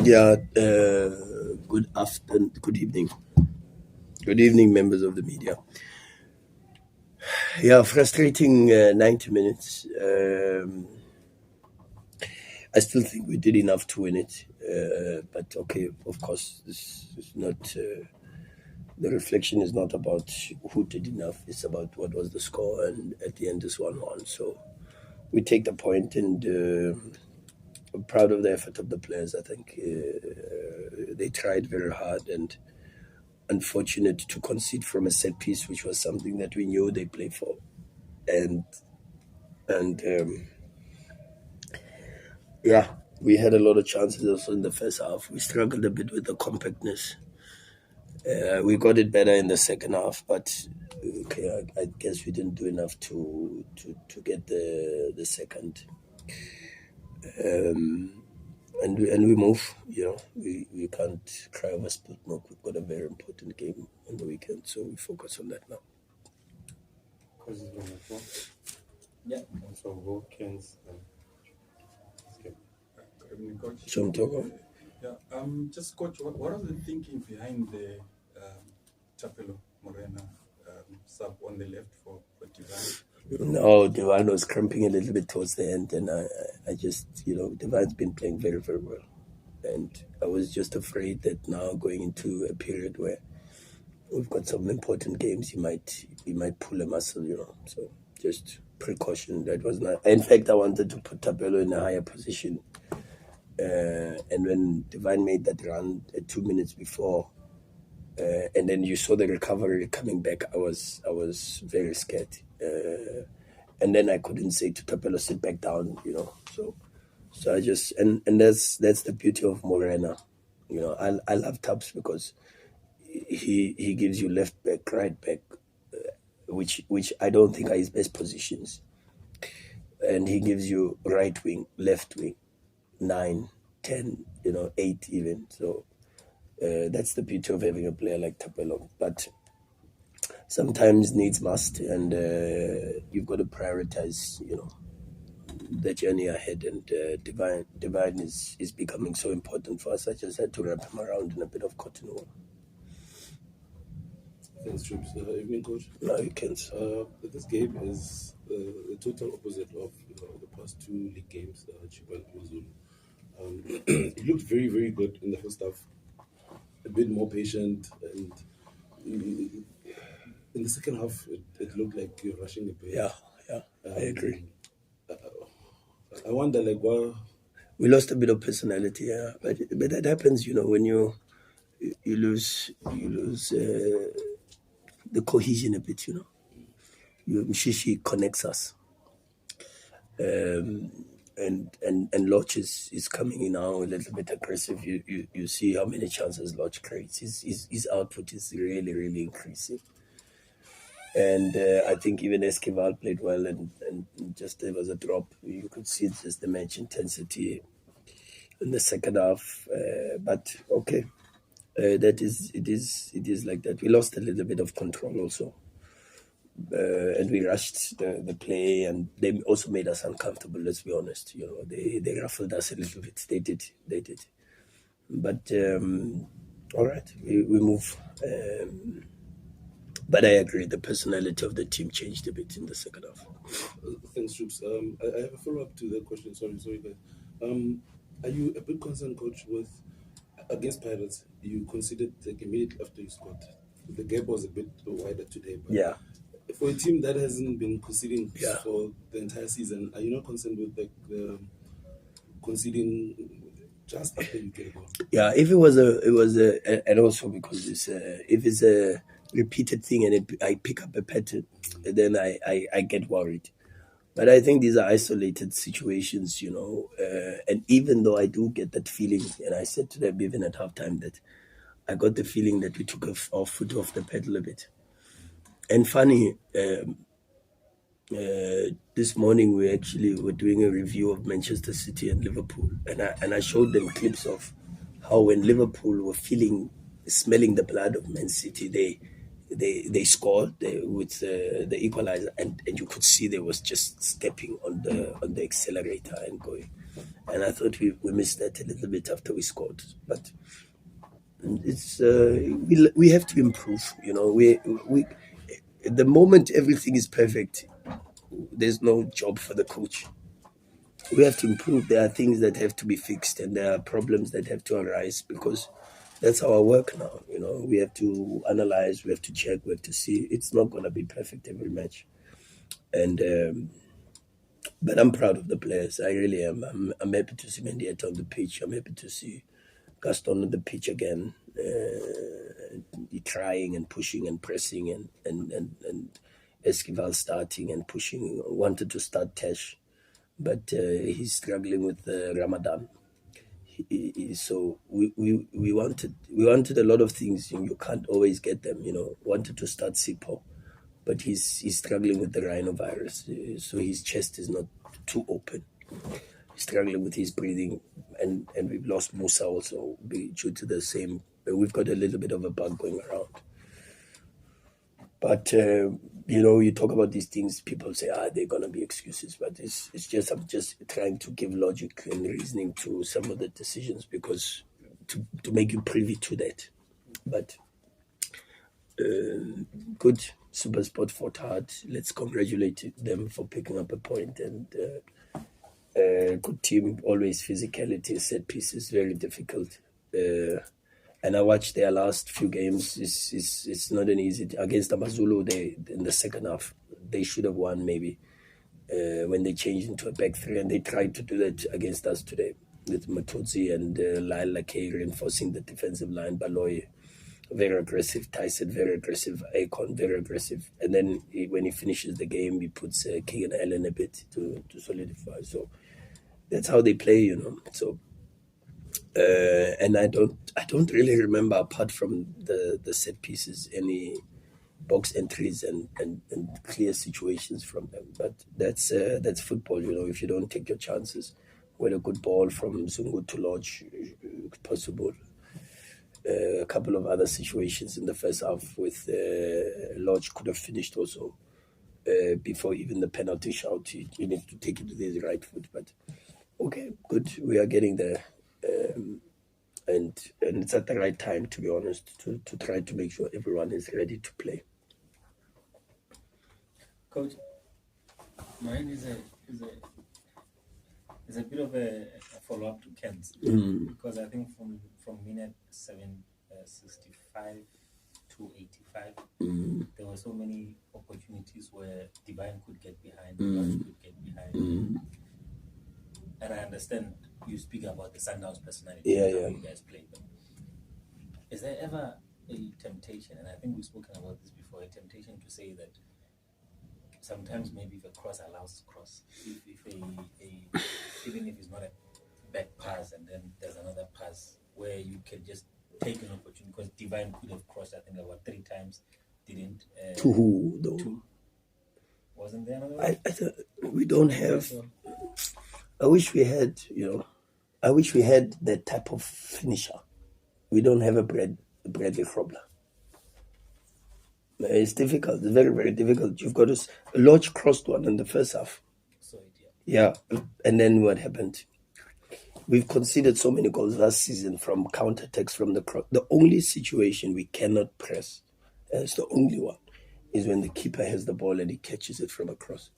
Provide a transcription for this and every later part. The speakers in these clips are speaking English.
Yeah, good evening, members of the media. Yeah, frustrating 90 minutes. I still think we did enough to win it, but okay, of course, this is not. The reflection is not about who did enough; it's about what was the score, and at the end, it's 1-1. So we take the point, and I'm proud of the effort of the players. I think they tried very hard, and unfortunate to concede from a set piece, which was something that we knew they play for, and yeah, we had a lot of chances also in the first half. We struggled a bit with the compactness. We got it better in the second half, but okay, I guess we didn't do enough to get the second. And we move. We can't cry over split milk. We've got a very important game on the weekend, so we focus on that now. Yeah. So Wilkins. Coach. Yeah. Just coach, what was the thinking behind the Chapelo Morena sub on the left for Divine? No, Divine was cramping a little bit towards the end, and I just, Divine's been playing very, very well. And I was just afraid that now going into a period where we've got some important games, he might pull a muscle, So just precaution. That was not. In fact, I wanted to put Tapelo in a higher position. And when Divine made that run 2 minutes before, and then you saw the recovery coming back, I was very scared. And then I couldn't say to Tapelo, sit back down, So I just and that's the beauty of Morena. I love Taps because he gives you left back, right back, which I don't think are his best positions. And he gives you right wing, left wing, 9, 10, 8 even. So that's the beauty of having a player like Tapelo. But sometimes needs must, and you've got to prioritize, the journey ahead. And Divine is becoming so important for us. I just had to wrap him around in a bit of cotton wool. Thanks, Troops. Evening, Coach. No, you can't. This game is the total opposite of the past 2 league games, Chiba and Zulu. It looked very, very good in the first half. A bit more patient, and in the second half, it looked like you're rushing the pace. Yeah, I agree. I wonder, why we lost a bit of personality, yeah, but that happens, when you lose the cohesion a bit, Mshishi connects us, and Lodge is coming in now a little bit aggressive. You see how many chances Lodge creates. His output is really, really increasing. And I think even Esquivel played well, and just there was a drop. You could see it's just the match intensity in the second half. But okay, it is like that. We lost a little bit of control also, and we rushed the play, and they also made us uncomfortable. Let's be honest. They ruffled us a little bit. They did. But all right, we move. But I agree, the personality of the team changed a bit in the second half. Thanks, Troops. I have a follow-up to that question. Sorry, guys. Are you a bit concerned, Coach, with against Pirates? You considered immediately after you scored, the gap was a bit wider today. But yeah. For a team that hasn't been conceding for the entire season, are you not concerned with the conceding just after you get a goal? Yeah, if it was and also because if it's a repeated thing and I pick up a pattern, then I get worried. But I think these are isolated situations, and even though I do get that feeling, and I said to them even at halftime that I got the feeling that we took our foot off the pedal a bit. And funny, this morning we actually were doing a review of Manchester City and Liverpool, and I showed them clips of how when Liverpool were smelling the blood of Man City, they scored with the equalizer, and you could see they was just stepping on the accelerator and going. And I thought we missed that a little bit after we scored, but it's we have to improve. We at the moment everything is perfect. There's no job for the coach. We have to improve. There are things that have to be fixed, and there are problems that have to arise, because that's our work now. We have to analyze, we have to check, we have to see. It's not going to be perfect every match, and but I'm proud of the players. I really am. I'm happy to see Mendieta on the pitch. I'm happy to see Gaston on the pitch again, trying and pushing and pressing, and Esquivel starting and pushing. Wanted to start Tesh, but he's struggling with Ramadan. So we wanted a lot of things. You can't always get them. Wanted to start Sipho, but he's struggling with the rhinovirus, so his chest is not too open. He's struggling with his breathing, and we've lost Musa also due to the same. We've got a little bit of a bug going around. But you talk about these things, people say, they're gonna be excuses, but it's just, I'm just trying to give logic and reasoning to some of the decisions, because to make you privy to that. But good, SuperSport fought hard. Let's congratulate them for picking up a point, and good team. Always physicality, set pieces, very difficult. And I watched their last few games. It's not an easy against Amazulu. They in the second half they should have won maybe when they changed into a back three, and they tried to do that against us today with Matutsi and Lyle Lakay reinforcing the defensive line. Baloy very aggressive, Tyson very aggressive, Akon very aggressive, and then when he finishes the game, he puts Keegan Allen a bit to solidify. So that's how they play, So. And I don't really remember, apart from the set pieces, any box entries and clear situations from them. But that's football, If you don't take your chances, with a good ball from Zungu to Lodge, possible. A couple of other situations in the first half with Lodge could have finished also before even the penalty shout. You need to take it to the right foot, but okay, good. We are getting there. And it's at the right time, to be honest, to try to make sure everyone is ready to play. Coach, mine is a bit of a follow-up to Ken's, because I think from minute 765 to 85, there were so many opportunities where Divine could get behind, and I understand you speak about the Sundowns personality, how you guys play. But is there ever a temptation, and I think we've spoken about this before, a temptation to say that sometimes maybe if a cross allows cross, if even if it's not a back pass and then there's another pass where you can just take an opportunity, because Divine could have crossed, I think, about 3 times, didn't. To who, though? Wasn't there another one? We don't have. I wish we had, that type of finisher. We don't have a Bradley Grobler. It's difficult. It's very, very difficult. You've got a Lodge crossed one in the first half. Yeah. And then what happened? We've conceded so many goals last season from counter-attacks from the cross. The only situation we cannot press, and it's the only one, is when the keeper has the ball and he catches it from across.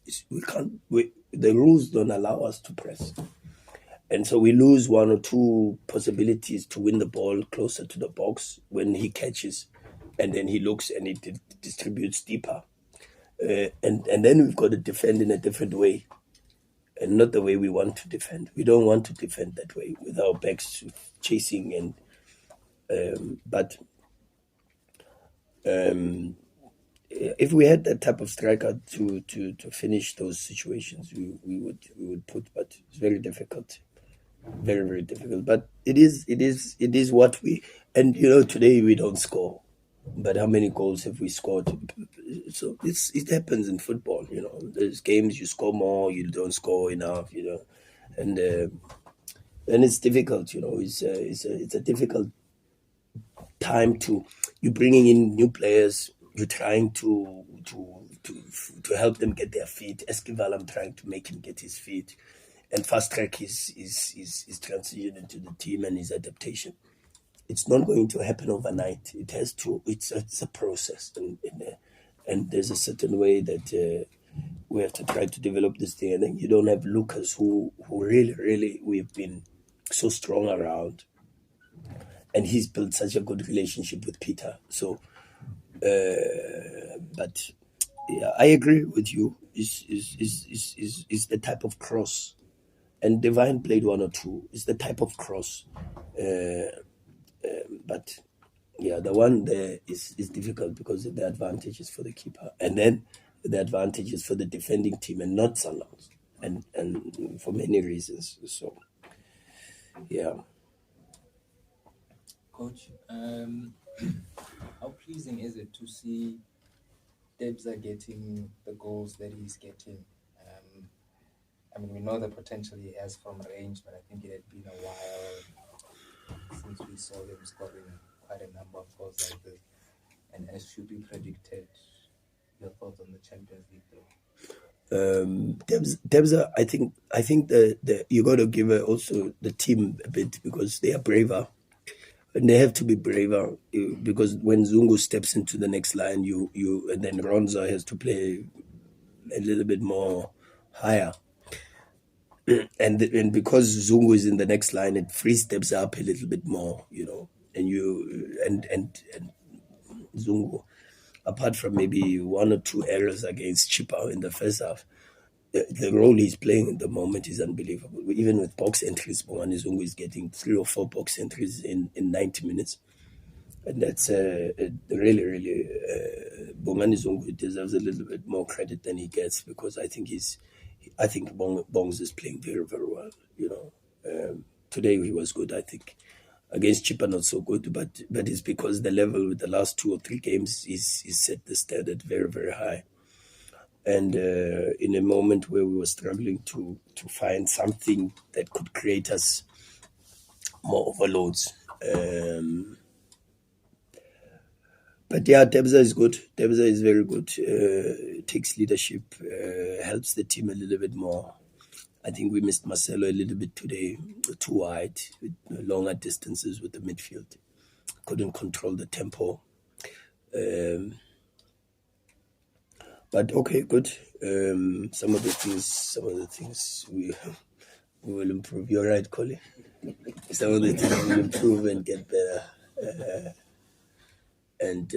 The rules don't allow us to press. And so we lose 1 or 2 possibilities to win the ball closer to the box when he catches, and then he looks and he distributes deeper. And then we've got to defend in a different way, and not the way we want to defend. We don't want to defend that way with our backs chasing but if we had that type of striker to finish those situations, we would put, but it's very difficult, very, very difficult. But it is what we, and today we don't score, but how many goals have we scored? So it happens in football. There's games you score more, you don't score enough, and it's difficult. It's a difficult time you're bringing in new players. you're trying to help them get their feet. Esquivel, I'm trying to make him get his feet, and fast track his transition into the team and his adaptation. It's not going to happen overnight. It has to. It's a process, and there's a certain way that we have to try to develop this thing. And then you don't have Lucas, who really we've been so strong around, and he's built such a good relationship with Peter. So, but yeah, I agree with you. Is the type of cross, and Divine played one or two. Is the type of cross, but yeah, the one there is difficult because the advantage is for the keeper, and then the advantage is for the defending team and not Sundowns, and for many reasons. So, yeah. Coach, how pleasing is it to see Debza getting the goals that he's getting? I mean, we know the potential he has from range, but I think it had been a while since we saw him scoring quite a number of goals like this. And as should be predicted, your thoughts on the Champions League, though? Debza, I think the you got to give also the team a bit, because they are braver. And they have to be braver, because when Zungu steps into the next line, you and then Ronza has to play a little bit more higher, and because Zungu is in the next line, it frees Debza up a little bit more, and you and Zungu, apart from maybe one or two errors against Chipa in the first half, the role he's playing at the moment is unbelievable. Even with box entries, Bongani Zungu is getting 3 or 4 box entries in 90 minutes. And that's really Bongani Zungu deserves a little bit more credit than he gets, because I think Bongs is playing very, very well. Today he was good, I think. Against Chipa, not so good, but it's because the level with the last 2 or 3 games is set the standard very, very high. And in a moment where we were struggling to find something that could create us more overloads. But yeah, Debza is good. Debza is very good. Takes leadership, helps the team a little bit more. I think we missed Marcelo a little bit today, too wide, with longer distances with the midfield. Couldn't control the tempo. But okay, good. Some of the things we will improve. You're right, Colin. Some of the things will improve and get better. And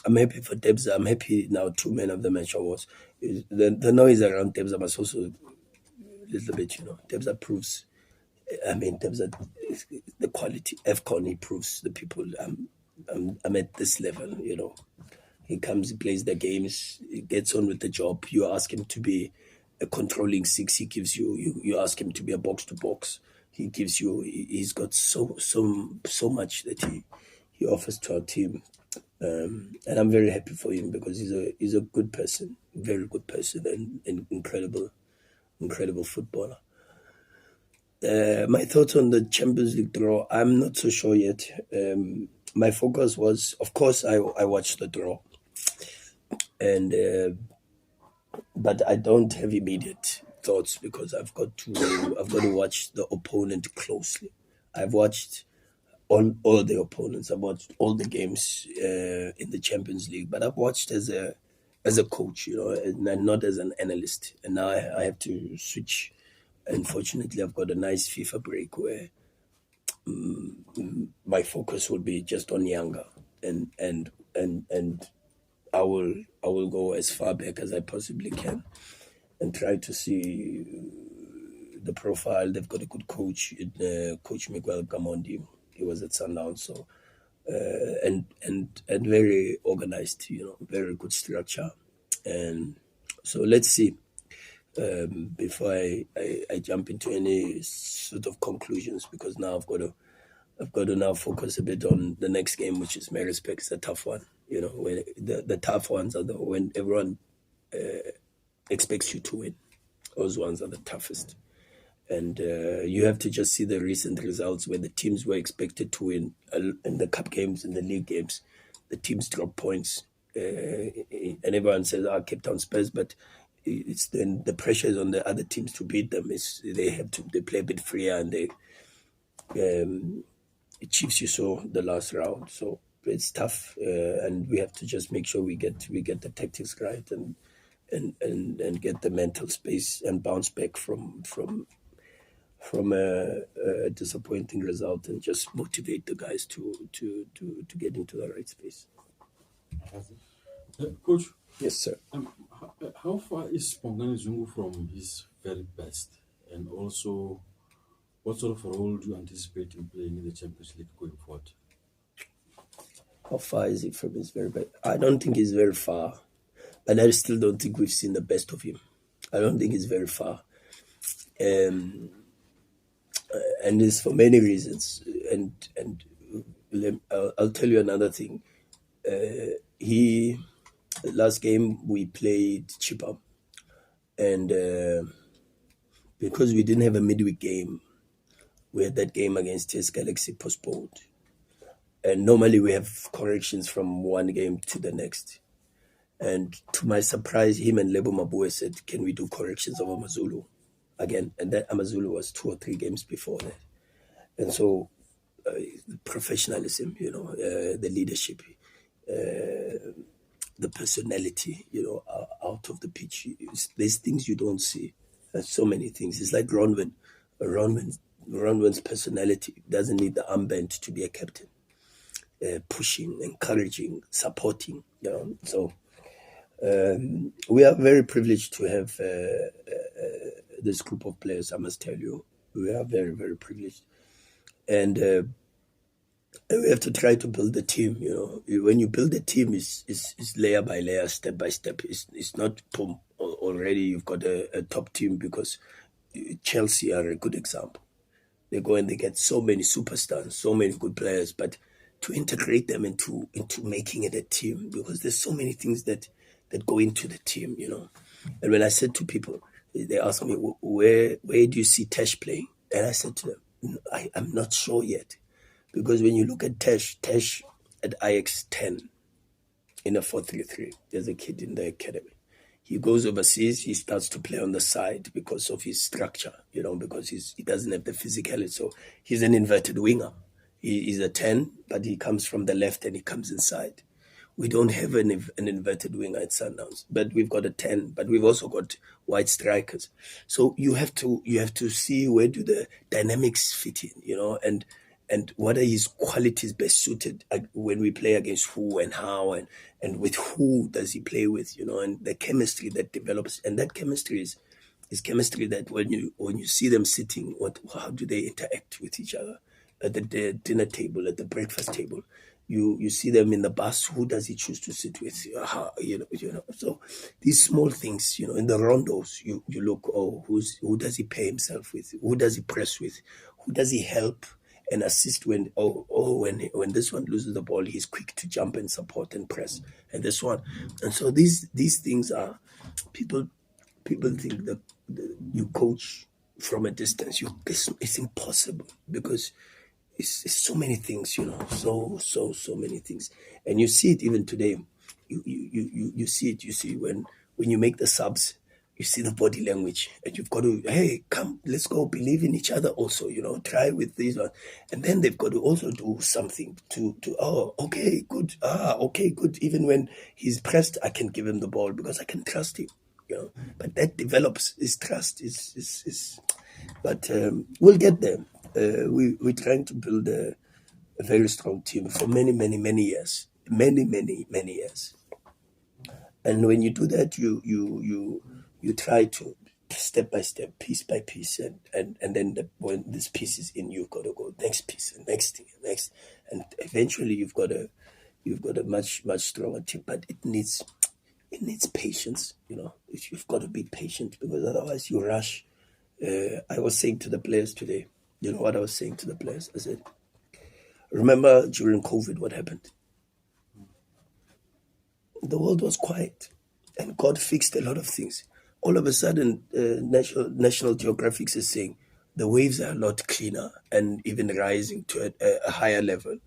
I'm happy for Debza. I'm happy now 2 men of the match awards. The noise around Debza was also a little bit, Debza proves. Debza, the quality. AFCON, he proves the people. I'm at this level, He comes, he plays the games, he gets on with the job. You ask him to be a controlling 6, he gives you. You ask him to be a box to box, he gives you. He's got so much that he offers to our team, and I'm very happy for him, because he's a good person, very good person, and incredible footballer. My thoughts on the Champions League draw, I'm not so sure yet. My focus was, of course, I watched the draw. And but I don't have immediate thoughts, because I've got to watch the opponent closely. I've watched all the opponents. I've watched all the games in the Champions League, but I've watched as a coach, and not as an analyst. And now I have to switch. Unfortunately, I've got a nice FIFA break where my focus will be just on Yanga, and I will go as far back as I possibly can and try to see the profile. They've got a good coach, Coach Miguel Gamondi. He was at Sundowns, so and very organized, very good structure. And so let's see. Before I jump into any sort of conclusions, because now I've got to now focus a bit on the next game, which is Maritzburg. It's a tough one. When the tough ones are when everyone expects you to win. Those ones are the toughest. And you have to just see the recent results where the teams were expected to win in the cup games and the league games. the teams drop points, and everyone says, Cape Town Spurs, but it's then the pressure is on the other teams to beat them. They play a bit freer, and Chiefs, you saw the last round, so it's tough, and we have to just make sure we get the tactics right and get the mental space and bounce back from a disappointing result, and just motivate the guys to get into the right space. Coach. Yes, sir. How far is Bongani Zungu from his very best, and also what sort of a role do you anticipate him playing in the Champions League going forward? How far is he from his very best? I don't think he's very far, but I still don't think we've seen the best of him. I don't think he's very far. And it's for many reasons. And I'll tell you another thing. Last game we played Chippa, and because we didn't have a midweek game, we had that game against TS Galaxy postponed. And normally we have corrections from one game to the next. And to my surprise, him and Lebo Mabue said, can we do corrections of Amazulu again? And that Amazulu was 2 or 3 games before that. And so professionalism, the leadership, the personality, out of the pitch. There's things you don't see. There's so many things. It's like Ronwin. Ronwin's personality doesn't need the armband to be a captain. Pushing, encouraging, supporting, So we are very privileged to have this group of players, I must tell you. We are very, very privileged. And we have to try to build a team, When you build a team, it's layer by layer, step by step. It's not boom, already you've got a top team, because Chelsea are a good example. They go and they get so many superstars, so many good players, but to integrate them into making it a team, because there's so many things that go into the team, And when I said to people, they asked me, where do you see Tesh playing? And I said to them, I'm not sure yet. Because when you look at Tesh at IX 10 in a 4-3-3, there's a kid in the academy. He goes overseas, he starts to play on the side because of his structure, because he doesn't have the physicality. So he's an inverted winger. He's a 10, but he comes from the left and he comes inside. We don't have an inverted winger at Sundowns, but we've got a 10, but we've also got wide strikers. So you have to see where do the dynamics fit in, and what are his qualities best suited when we play against who and how and with who does he play with, and the chemistry that develops. And that chemistry is chemistry that when you see them sitting, how do they interact with each other at the dinner table, at the breakfast table? You see them in the bus. Who does he choose to sit with? So these small things, in the rondos, you look, who does he pair himself with? Who does he press with? Who does he help and assist when this one loses the ball, he's quick to jump and support and press, and this one. And so these things are, people think that you coach from a distance. It's impossible, because it's so many things, so many things. And you see it even today. You see it. You see when you make the subs, you see the body language, and you've got to, hey, come, let's go, believe in each other also, try with these ones. And then they've got to also do something to okay, good. Okay, good. Even when he's pressed, I can give him the ball because I can trust him, But that develops his trust. But we'll get there. We're trying to build a very strong team for many, many, many years. Many, many, many years. And when you do that, you try to step by step, piece by piece, and then when this piece is in, you've got to go next piece and next thing and next, and eventually you've got a much, much stronger team. But it needs patience. You've got to be patient, because otherwise you rush. I was saying to the players today, you know what I was saying to the players? I said, remember during COVID what happened? The world was quiet, and God fixed a lot of things. All of a sudden, National Geographic is saying the waves are a lot cleaner and even rising to a higher level.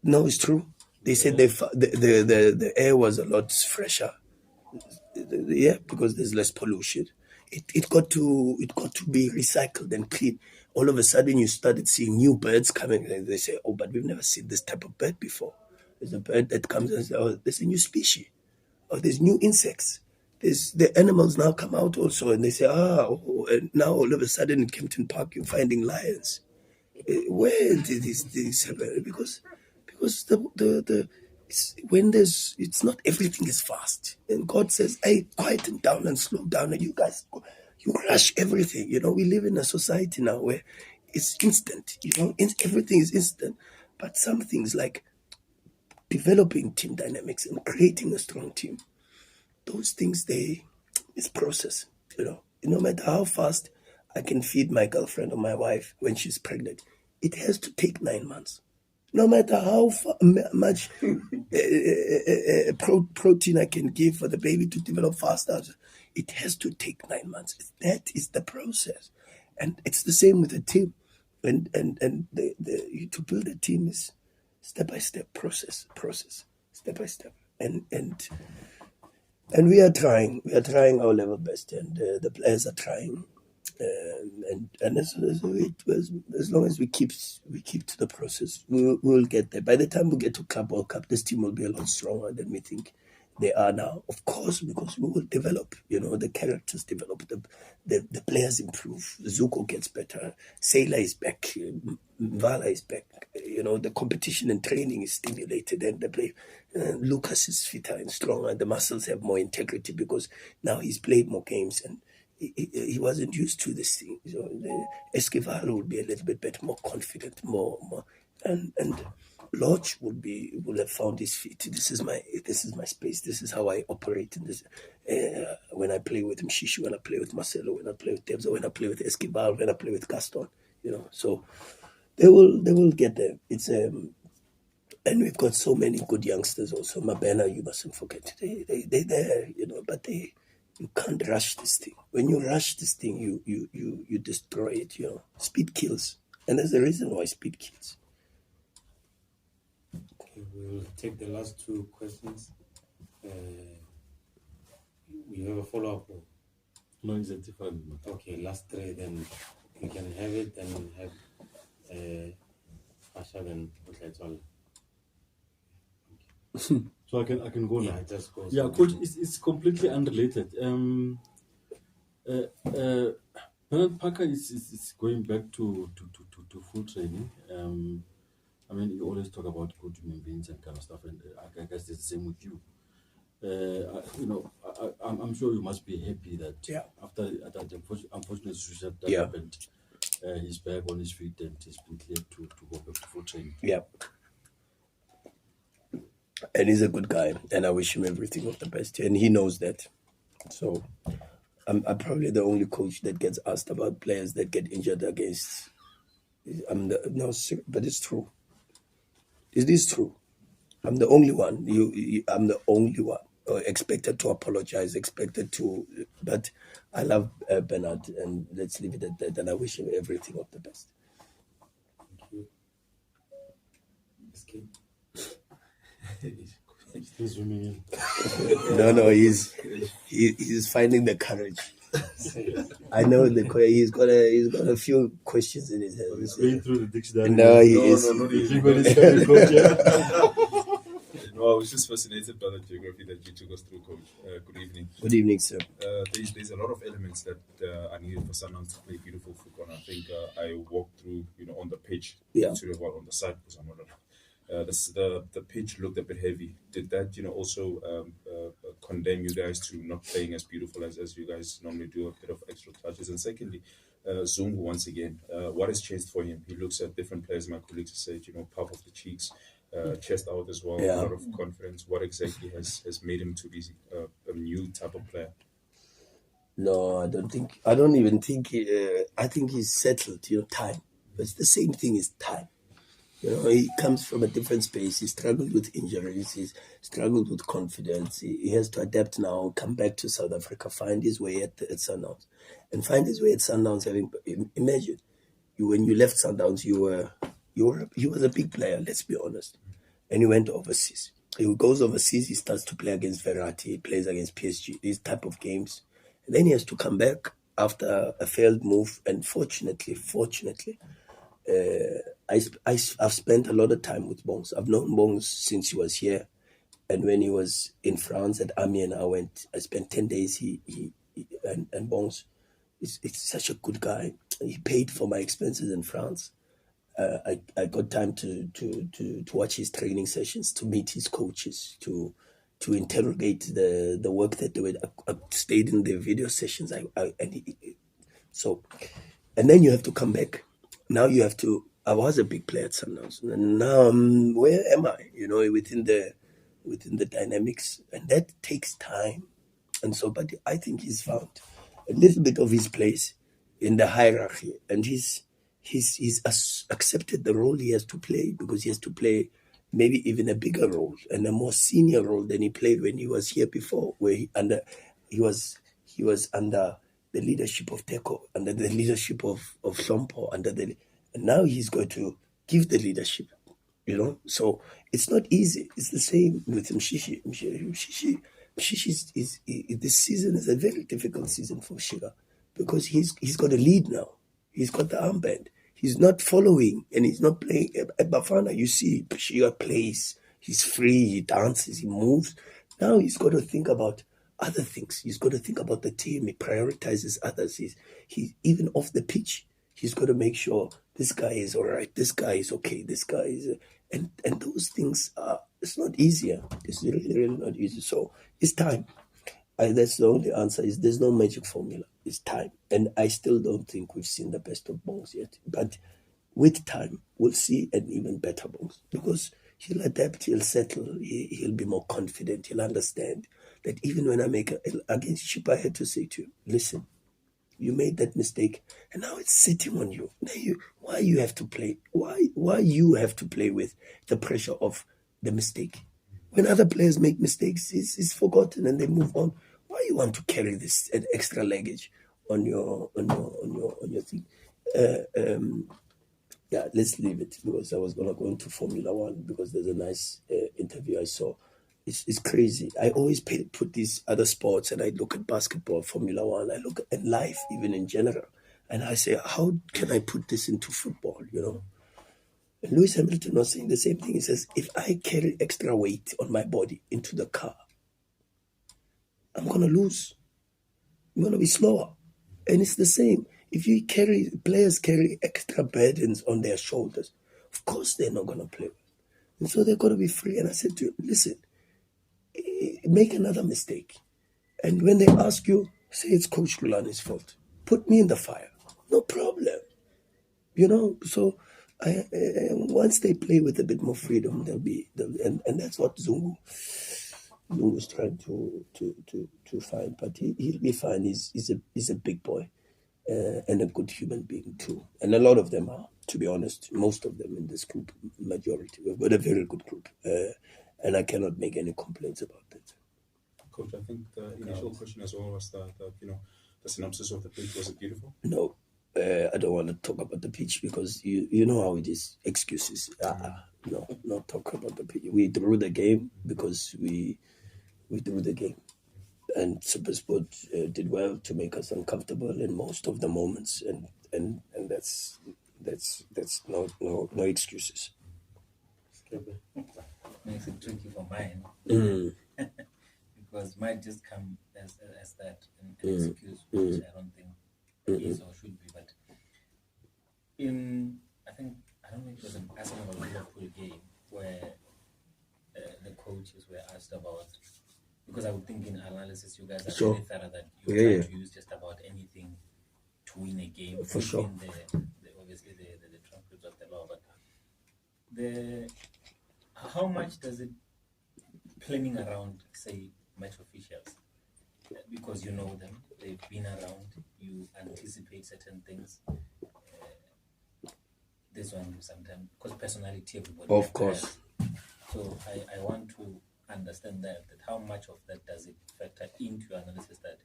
No, it's true. They said the air was a lot fresher. Yeah, because there's less pollution. It got to be recycled and clean. All of a sudden, you started seeing new birds coming, and they say, "Oh, but we've never seen this type of bird before." There's a bird that comes and says, "Oh, there's a new species. Oh, there's new insects. There's the animals now come out also," and they say, and now all of a sudden in Kempton Park, you're finding lions. Where did this happen? Because when it's not everything is fast, and God says, "Hey, quieten down and slow down," and you guys you rush everything. We live in a society now where it's instant. Everything is instant, but some things like developing team dynamics and creating a strong team, those things it's process. No matter how fast I can feed my girlfriend or my wife when she's pregnant, it has to take 9 months. No matter how much protein I can give for the baby to develop faster, it has to take 9 months. That is the process, and it's the same with a team. And to build a team is step by step process, step by step, and we are trying our level best, and the players are trying. And as long as we keep to the process, we'll get there. By the time we get to Club World Cup, this team will be a lot stronger than we think they are now. Of course, because we will develop. The characters develop, the players improve. Zuko gets better. Sailor is back. Vala is back. The competition and training is stimulated, and the play. Lucas is fitter and stronger. The muscles have more integrity because now he's played more games and. He wasn't used to this thing. So Esquivel will be a little bit better, more confident, more, and Lodge will have found his feet. This is my space. This is how I operate in this. When I play with Mshishi, when I play with Marcelo, when I play with Debs, when I play with Esquivel, when I play with Gaston, so they will get there. It's and we've got so many good youngsters also. Mabena, you mustn't forget. They're there, but you can't rush this thing. When you rush this thing, you destroy it. Speed kills, and there's a reason why speed kills. Okay, we'll take the last two questions. We have a follow-up. No, it's different. Okay, last three, then we can have it and have Asha then Utletol. So I can go now. Yeah, just go. Yeah, coach, it's completely unrelated. Bernard Parker is going back to full training. You always talk about good human beings and kind of stuff, and I guess it's the same with you. I'm sure you must be happy that after the unfortunate situation that happened, he's back on his feet and he's been cleared to go back to full training. Yeah. And he's a good guy, and I wish him everything of the best. And he knows that. So I'm probably the only coach that gets asked about players that get injured against. But it's true. It is true. I'm the only one. I'm the only one. Expected to apologize, but I love Bernard, and let's leave it at that. And I wish him everything of the best. Thank you. Escape. Still zooming in. No, he's finding the courage. I know he's got a few questions in his head. He's going through the dictionary. No, he is. No, I was just fascinated by the geography that you took us through, Coach. Good evening. Good evening, sir. There's a lot of elements that are needed for Sundowns to play beautiful football. And I think I walked through, on the pitch, on the side, because I'm not. The pitch looked a bit heavy. Did that, also condemn you guys to not playing as beautiful as you guys normally do, a bit of extra touches? And secondly, Zungu, once again, what has changed for him? He looks at different players, my colleagues said, puff of the cheeks, chest out as well, a lot of confidence. What exactly has made him to be a new type of player? No, I don't even think, I think he's settled, time. But it's the same thing as time. He comes from a different space. He struggled with injuries. He's struggled with confidence. He has to adapt now, come back to South Africa, find his way at Sundowns. And find his way at Sundowns, imagine, when you left Sundowns, you were a big player, let's be honest. and he went overseas. He goes overseas, he starts to play against Verratti, he plays against PSG, these type of games. And then he has to come back after a failed move, and fortunately, I've spent a lot of time with Bongs. I've known Bongs since he was here, and when he was in France at Amiens, I spent 10 days. And Bongs is such a good guy. He paid for my expenses in France. I got time to watch his training sessions, to meet his coaches, to interrogate the work that they were. I stayed in the video sessions. And then you have to come back. Now you have to. I was a big player at Sundowns, and now where am I? Within the dynamics, and that takes time. And so, but I think he's found a little bit of his place in the hierarchy, and he's accepted the role he has to play, because he has to play maybe even a bigger role and a more senior role than he played when he was here before, where he was under the leadership of Teko, under the leadership of Shompo, and now he's going to give the leadership. So it's not easy. It's the same with Mshishi. Mshishi this season is a very difficult season for Shiga, because he's got a lead now. He's got the armband. He's not following, and he's not playing. At Bafana, you see, Shiga plays. He's free. He dances. He moves. Now he's got to think about other things. He's got to think about the team. He prioritizes others. He's even off the pitch. He's got to make sure this guy is all right. This guy is okay. This guy is, and those things are. It's not easier. It's really, really not easy. So it's time. That's the only answer. There's no magic formula. It's time, and I still don't think we've seen the best of Bongs yet. But with time, we'll see an even better Bongs, because he'll adapt. He'll settle. He'll be more confident. He'll understand that even when I make against Chip, I had to say to him, listen. You made that mistake, and now it's sitting on you. Now why you have to play? Why you have to play with the pressure of the mistake? When other players make mistakes, it's forgotten and they move on. Why you want to carry this extra luggage on your thing? Yeah, let's leave it, because I was gonna go into Formula One, because there's a nice interview I saw. It's crazy. I always put these other sports, and I look at basketball, Formula One, I look at life, even in general, and I say, how can I put this into football, And Lewis Hamilton was saying the same thing. He says, if I carry extra weight on my body into the car, I'm going to lose. I'm going to be slower. And it's the same. If players carry extra burdens on their shoulders, of course they're not going to play. And so they've got to be free. And I said to him, listen, make another mistake. And when they ask you, say it's Coach Rulani's fault. Put me in the fire. No problem. So once they play with a bit more freedom, and that's what Zungu is trying to find. But he'll be fine. He's a big boy and a good human being too. And a lot of them are, to be honest, most of them in this group, majority. We've got a very good group. And I cannot make any complaints about that. Coach, I think the initial question as well was that, the synopsis of the pitch, was it beautiful? No, I don't want to talk about the pitch, because you know how it is. Excuses. No, not talk about the pitch. We drew the game because we drew the game. And SuperSport did well to make us uncomfortable in most of the moments. And that's no excuses. Makes it tricky for mine. Because mine just come as that an excuse, which I don't think is or should be. But I don't know if it was an Arsenal or Liverpool game where the coaches were asked about, because I would think in analysis you guys are very thorough, that you try to use just about anything to win a game. For sure. Obviously the transcripts of the law, but how much does it planning around, say, match officials? Because you know them, they've been around, you anticipate certain things. This one sometimes, because personality, everybody. Of course. So I want to understand that how much of that does it factor into your analysis that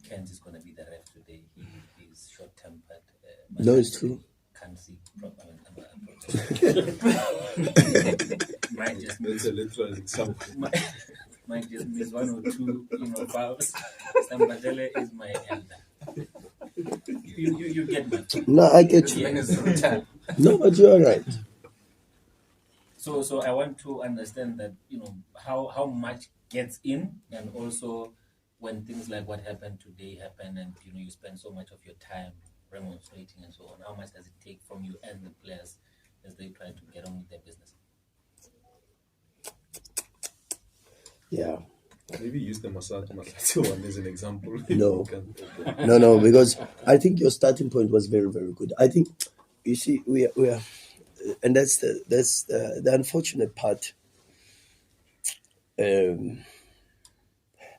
Kent is going to be the ref today. He is short-tempered. No, it's true. can't see proper might just That's miss, a literal example. might just miss one or two, fouls. Sambadele is my elder. You get my point. No, I get you. Yes. No, but you're right. So I want to understand that, how much gets in, and also when things like what happened today happen, and you spend so much of your time remonstrating and so on, how much does it take from you and the players as they try to get on with their business? Yeah. Maybe use the Masati one as an example. No, because I think your starting point was very, very good. I think, you see, we are, and that's the unfortunate part. And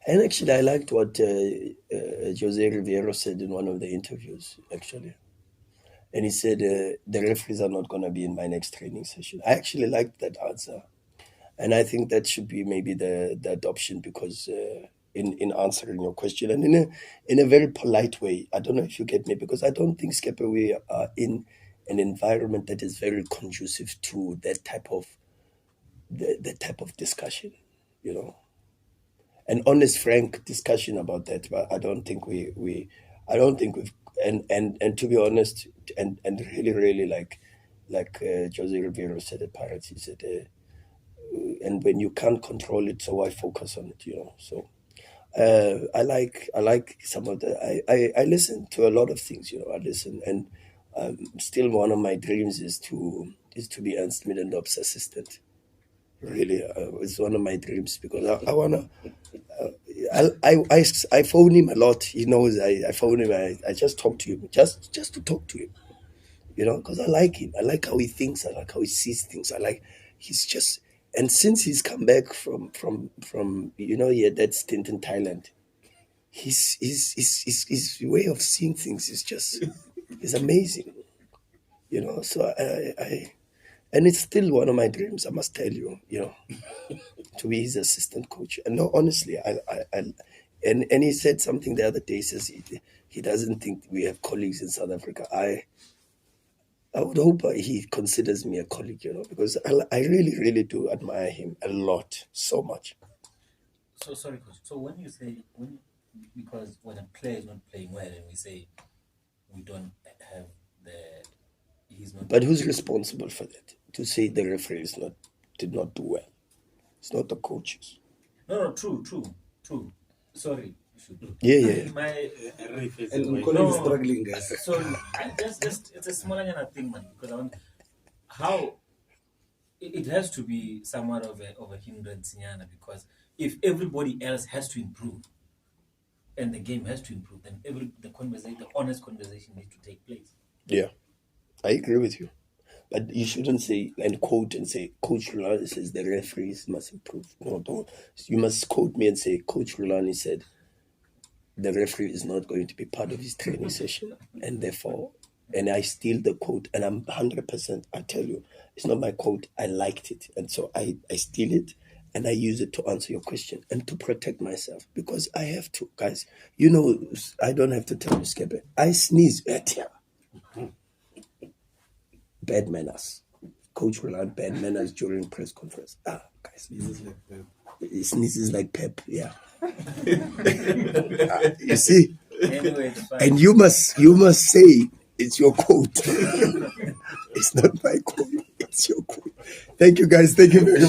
actually, I liked what Jose Riviero said in one of the interviews, actually. And he said, the referees are not going to be in my next training session. I actually liked that answer. And I think that should be maybe the adoption, because in answering your question, and in a very polite way, I don't know if you get me, because I don't think, Skepe, we are in an environment that is very conducive to that type of discussion, an honest, frank discussion about that. But I don't think we've, and to be honest, and really, really like Jose Rivero said at Pirates, he said, and when you can't control it, so why focus on it, So I like some of the, I listen to a lot of things, I listen, and still one of my dreams is to be Ernst Middendorf's assistant. Really, it's one of my dreams, because I wanna. I phone him a lot. He knows I phone him. I just talk to him, just to talk to him, because I like him. I like how he thinks. I like how he sees things. He's just. And since he's come back from he had that stint in Thailand, his way of seeing things is amazing, So I and it's still one of my dreams, I must tell you, to be his assistant coach. And no, honestly, and he said something the other day. He says he doesn't think we have colleagues in South Africa. I would hope he considers me a colleague, because I really, really do admire him a lot, so much. So sorry, coach. So when you say because when a player is not playing well, and we say we don't have he's not. But who's responsible for that? To say the referee did not do well? It's not the coaches. No, true. Sorry. Yeah. And Mokwena is struggling, guys. So just it's a smaller thing, man. Because I want how it has to be somewhat of a hindrance, because if everybody else has to improve and the game has to improve, then the honest conversation needs to take place. Yeah, I agree with you. But you shouldn't say and quote and say, Coach Rulani says the referees must improve. No, don't. You must quote me and say, Coach Rulani said the referee is not going to be part of his training session, and therefore, and I steal the quote, and I'm 100%, I tell you, it's not my quote, I liked it, and so I steal it, and I use it to answer your question, and to protect myself, because I have to, guys, I don't have to tell you, Skepe, I sneeze, bad manners. Coach Rulani, bad manners during press conference. Guys, he sneezes like Pep, yeah. You see, anyway, and you must say it's your quote. It's not my quote. It's your quote. Thank you, guys. Thank you very much.